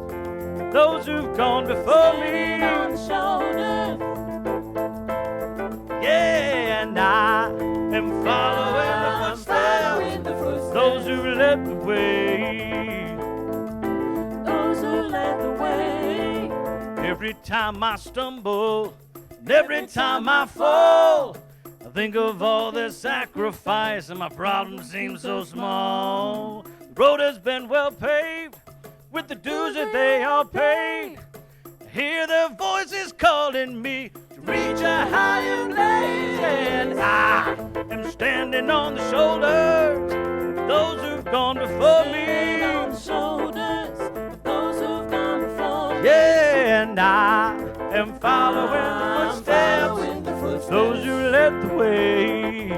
Speaker 3: those who've gone before me. On the shoulders, yeah, and I am following the footsteps, those who led the way. Those who led the way. Every time I stumble, and every time I fall, I think of all their sacrifice and my problems seem so small. The road has been well paved with the dues that they all paid. I hear their voices calling me to reach a higher place. And I am standing on the shoulders of those who've gone before me. On the shoulders of those who've gone before me. Yeah, and I am following the footsteps, those who led the way.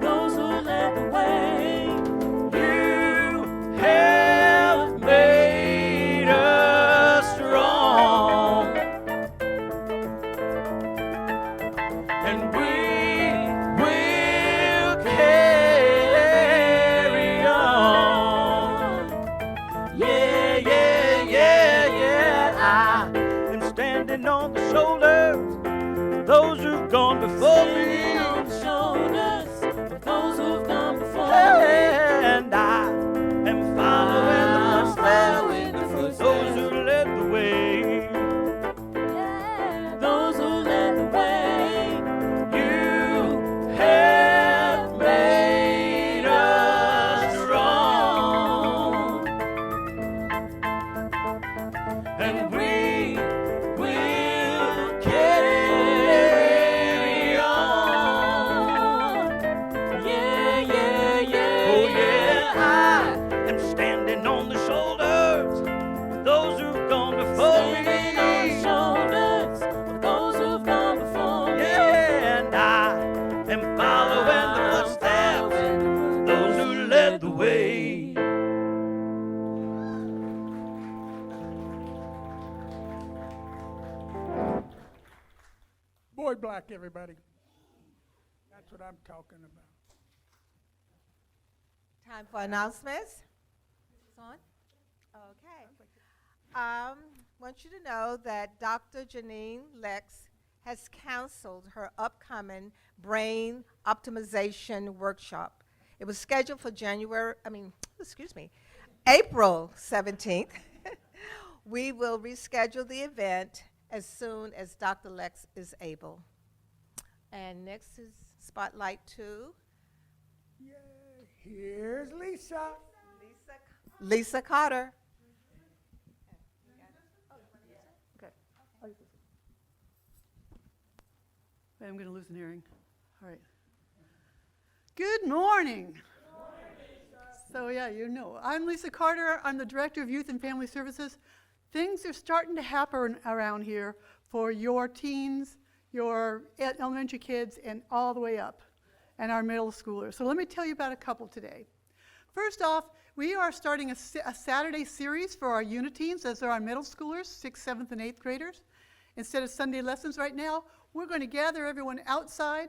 Speaker 3: Those who led the way. You have made us strong, and we will carry on. Yeah, yeah, yeah, yeah. I am standing on the shoulders, those who've gone before me. On the shoulders of those who've gone before me. And I am following the footsteps, those who led the way. Yeah. Those who led the way. You have made us strong, and we will carry on. Yeah, yeah, yeah. Oh, yeah. I am standing on the shoulders of those who've gone before me. On the shoulders of those who've gone before me. Yeah, and I am following the footsteps, those who led the way.
Speaker 2: Boy, black, everybody. That's what I'm talking about.
Speaker 5: Time for announcements. It's on? Okay. Want you to know that Dr. Janine Lex has canceled her upcoming brain optimization workshop. It was scheduled for April 17th. We will reschedule the event as soon as Dr. Lex is able. And next is Spotlight 2.
Speaker 2: Yay. Here's Lisa.
Speaker 5: Lisa Carter.
Speaker 8: I'm going to lose an hearing. All right. Good morning. So yeah, you know. I'm Lisa Carter. I'm the Director of Youth and Family Services. Things are starting to happen around here for your teens, your elementary kids, and all the way up, and our middle schoolers. So let me tell you about a couple today. First off, we are starting a Saturday series for our uniteens, as are our middle schoolers, 6th, 7th, and 8th graders. Instead of Sunday lessons right now, we're going to gather everyone outside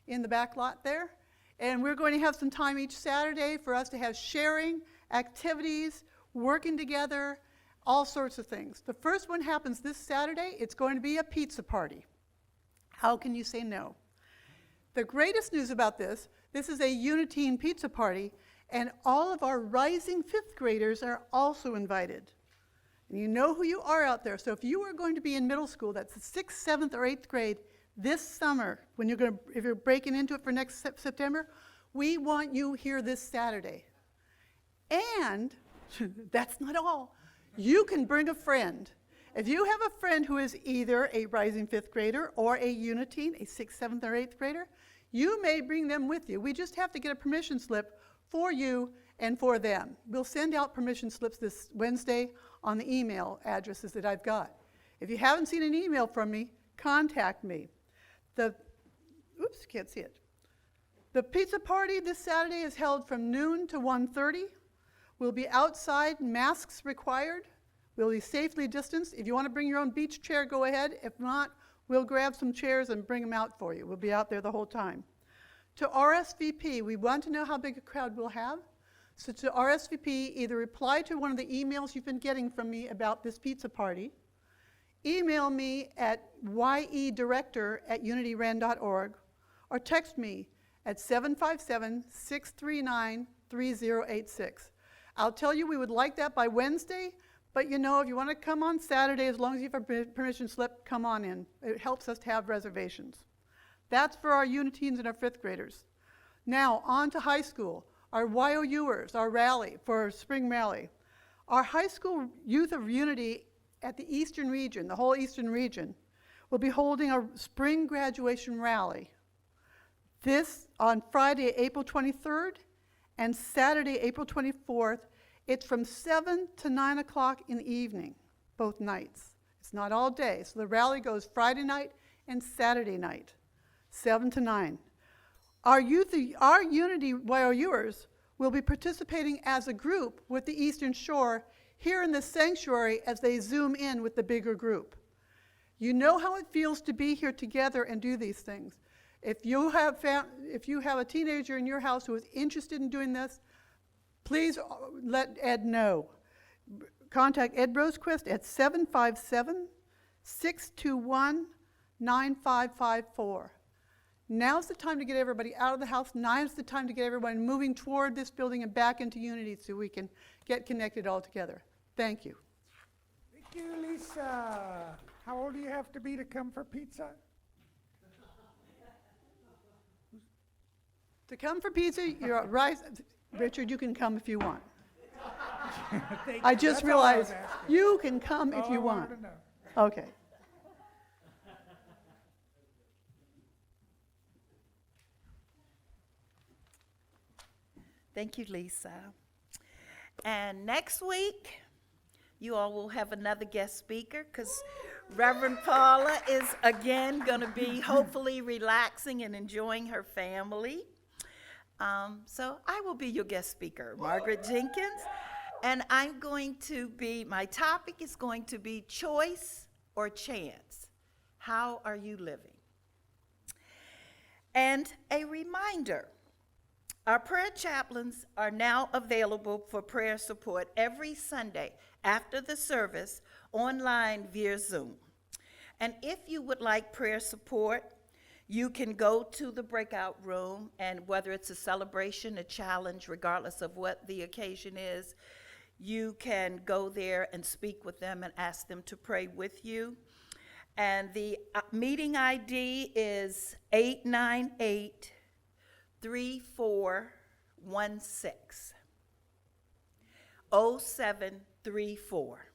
Speaker 8: in the back lot there, and we're going to have some time each Saturday for us to have sharing, activities, working together, all sorts of things. The first one happens this Saturday. It's going to be a pizza party. How can you say no? The greatest news about this is a uniteen pizza party, and all of our rising 5th graders are also invited. And you know who you are out there. So if you are going to be in middle school, that's the 6th, 7th, or 8th grade this summer, when if you're breaking into it for next September, we want you here this Saturday. And that's not all. You can bring a friend. If you have a friend who is either a rising 5th grader or a uniteen, a 6th, 7th, or 8th grader, you may bring them with you. We just have to get a permission slip for you and for them. We'll send out permission slips this Wednesday on the email addresses that I've got. If you haven't seen an email from me, contact me. Can't see it. The pizza party this Saturday is held from noon to 1:30. We'll be outside, masks required. We'll be safely distanced. If you want to bring your own beach chair, go ahead. If not, we'll grab some chairs and bring them out for you. We'll be out there the whole time. To RSVP, we want to know how big a crowd we'll have. So to RSVP, either reply to one of the emails you've been getting from me about this pizza party, email me at yedirector@unityren.org, or text me at 757-639-3086. I'll tell you we would like that by Wednesday, but you know, if you want to come on Saturday, as long as you have a permission slip, come on in. It helps us to have reservations. That's for our uniteens and our 5th graders. Now, on to high school. Our YOUers, our rally for spring rally. Our high school Youth of Unity at the Eastern region, the whole Eastern region, will be holding a spring graduation rally. This on Friday, April 23rd, and Saturday, April 24th. It's from 7 to 9 o'clock in the evening, both nights. It's not all day, so the rally goes Friday night and Saturday night, 7 to 9. Our Unity YOUers will be participating as a group with the Eastern Shore here in the sanctuary as they zoom in with the bigger group. You know how it feels to be here together and do these things. If you have a teenager in your house who is interested in doing this, please let Ed know. Contact Ed Rosequist at 757-621-9554. Now's the time to get everybody out of the house. Now's the time to get everyone moving toward this building and back into Unity so we can get connected all together. Thank you.
Speaker 2: Thank you, Lisa. How old do you have to be to come for pizza?
Speaker 8: To come for pizza, you're right. Richard, you can come if you want. I just
Speaker 2: That's all I was
Speaker 8: realized
Speaker 2: asking.
Speaker 8: you can come if
Speaker 2: All
Speaker 8: you
Speaker 2: I
Speaker 8: want.
Speaker 2: wanted to know.
Speaker 8: Okay.
Speaker 4: Thank you, Lisa. And next week, you all will have another guest speaker because Reverend Paula is again going to be hopefully relaxing and enjoying her family. So I will be your guest speaker, Margaret Jenkins, and my topic is going to be choice or chance. How are you living? And a reminder, our prayer chaplains are now available for prayer support every Sunday after the service online via Zoom. And if you would like prayer support, you can go to the breakout room, and whether it's a celebration, a challenge, regardless of what the occasion is, you can go there and speak with them and ask them to pray with you. And the meeting ID is 898-3416. 0734.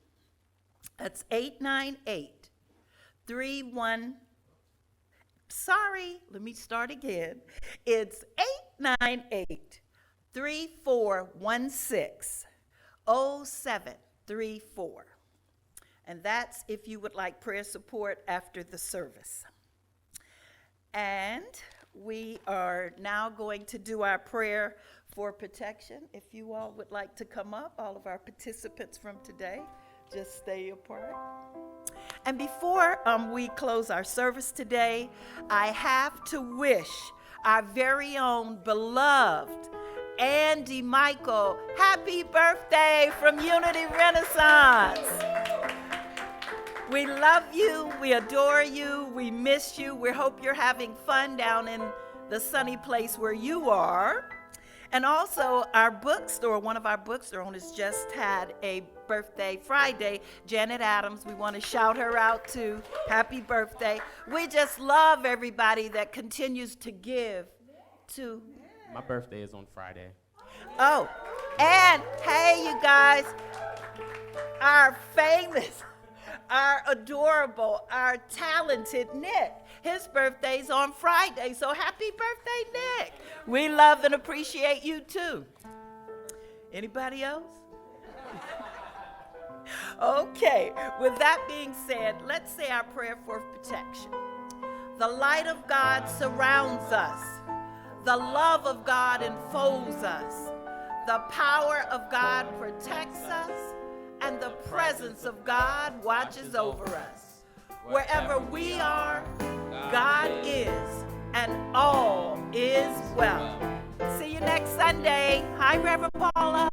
Speaker 4: That's 898-31. Sorry, let me start again. It's 3416 0734. And that's if you would like prayer support after the service. And we are now going to do our prayer for protection. If you all would like to come up, all of our participants from today, just stay apart. And before we close our service today, I have to wish our very own beloved Andy Michael happy birthday from Unity Renaissance. We love you, we adore you, we miss you. We hope you're having fun down in the sunny place where you are. And also our bookstore, one of our bookstore owners just had a birthday Friday, Janet Adams. We want to shout her out too. Happy birthday. We just love everybody that continues to give to.
Speaker 9: My birthday is on Friday.
Speaker 4: Oh, and hey, you guys, our famous, our adorable, our talented Nick. His birthday's on Friday, so happy birthday, Nick. We love and appreciate you too. Anybody else? Okay, with that being said, let's say our prayer for protection. The light of God surrounds us. The love of God enfolds us. The power of God protects us. And the presence of God watches over us. Wherever we are, God is, and all is well. See you next Sunday. Hi, Reverend Paula.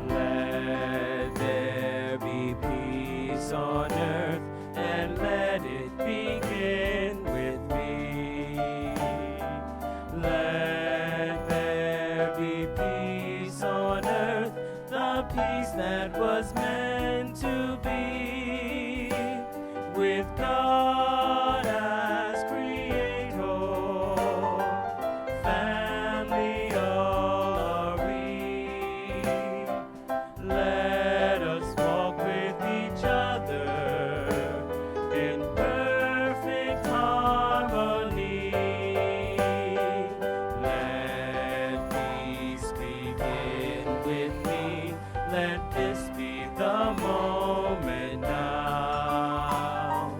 Speaker 3: Let there be peace on earth, and let it begin with me. Let there be peace on earth, the peace that was meant to be, with God as creator, family all are we. Let us walk with each other in perfect harmony. Let peace begin with me. Let this be the moment now.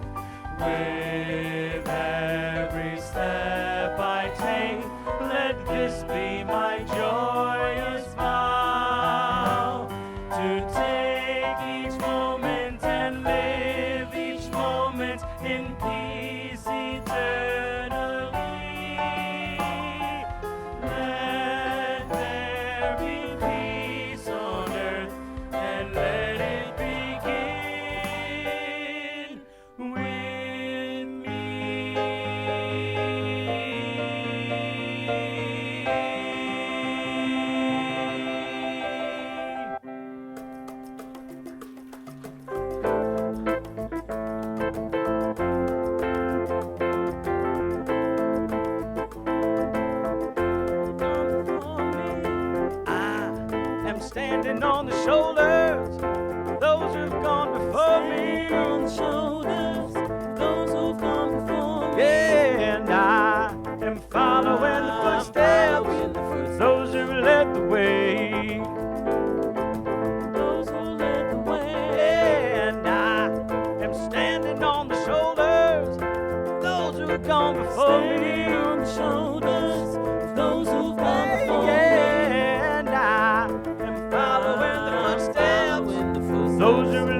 Speaker 3: With every step I take, let this be my joyous vow. To take each moment and live each moment in peace eternally. Let there be peace on earth, and let it begin with me. I am standing on the shoulders of those who've gone before me. On the shoulders of those who've gone before me. Yeah, and I am following the footsteps of those who led the way. Those who led the way. Yeah, and I am standing on the shoulders of those who've gone before me. On the shoulders of those who've gone before me. Yeah, and I am following the footsteps of those who